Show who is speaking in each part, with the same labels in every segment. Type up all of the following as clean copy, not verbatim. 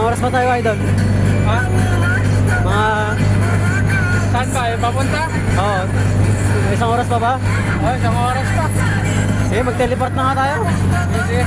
Speaker 1: oras pa tayo, idol?
Speaker 2: Ha?
Speaker 1: Mga...
Speaker 2: Saan ba? Papunta?
Speaker 1: Oo. May isang oras pa ba?
Speaker 2: Oh, isang oras pa.
Speaker 1: Sige, mag-teleport na nga tayo.
Speaker 2: Sige.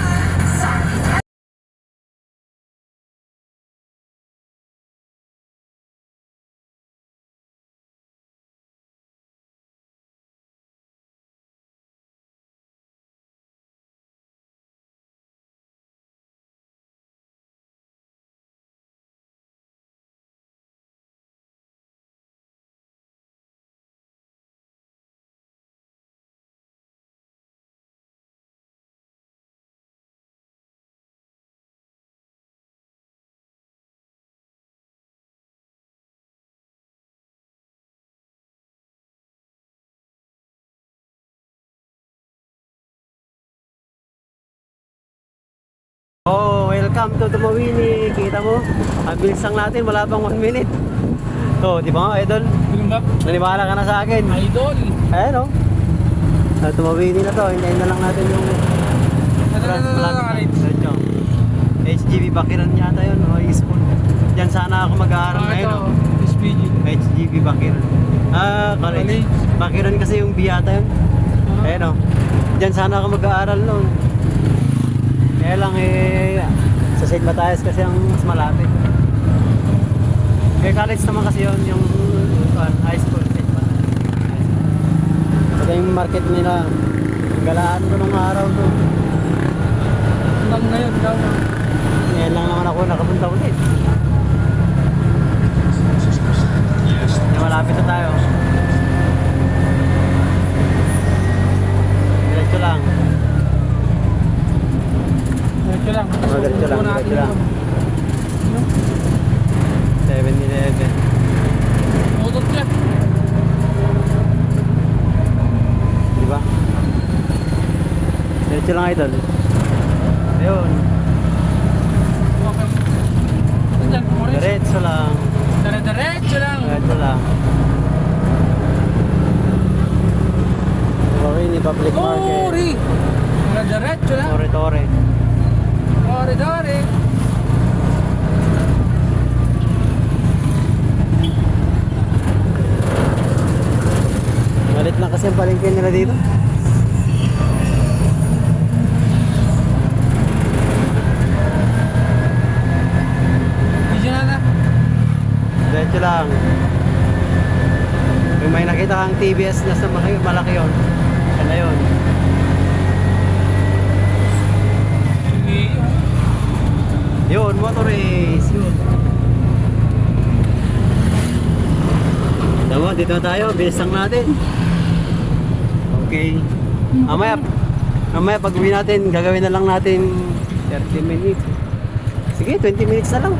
Speaker 1: Oh, welcome to Tumawini. Kita mo, ang bilis lang natin, wala pang 1 minute. So, di ba nga, idol?
Speaker 2: Bilumbap.
Speaker 1: Naniwala ka na sa akin.
Speaker 2: Idol.
Speaker 1: Ayan, oh. Tumawini na to. Hintayin na lang natin yung... Diretso. HGB Bakiran yata yun, o school. Diyan sana ako mag-aaral ngayon, oh.
Speaker 2: SPG.
Speaker 1: HGB Bakiran. Ah, college. Bakiran kasi yung biyata yun. Ayan, oh. Diyan sana ako mag-aaral noon. Kaya lang sa St. Matthias kasi ang mas malapit. Kaya college naman kasi yun, yung high school, St. Matthias. Ito yung market nila. Galaan ko nung araw to.
Speaker 2: Lang na yun daw.
Speaker 1: Ngayon lang naman ako nakapunta ulit. Malapit na tayo. Diretso lang.
Speaker 2: Diretso lang.
Speaker 1: Diretso lang, diretso lang. 7-Eleven.
Speaker 2: Utot niya.
Speaker 1: Diba? Diretso lang, idol. Ayun.
Speaker 2: Okay. Saan? Morris?
Speaker 1: Diretso lang.
Speaker 2: Diretso lang.
Speaker 1: Diretso lang. Tumawini Public Market.
Speaker 2: Tori! Diretso lang.
Speaker 1: Tore-tore.
Speaker 2: Tori.
Speaker 1: Malit lang kasi ang palengke nila dito.
Speaker 2: Hindi na.
Speaker 1: Diretso lang. Kung may nakita kang TBS na sa malaki yun, yan na yun. Yun, motor race. Yun. Tama, dito na tayo. Bilis lang natin. Okay. Mamaya pag uwi natin, gagawin na lang natin 30 minutes. Sige, 20 minutes na lang.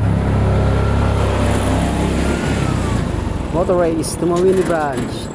Speaker 1: Motor race, Tumawini branch.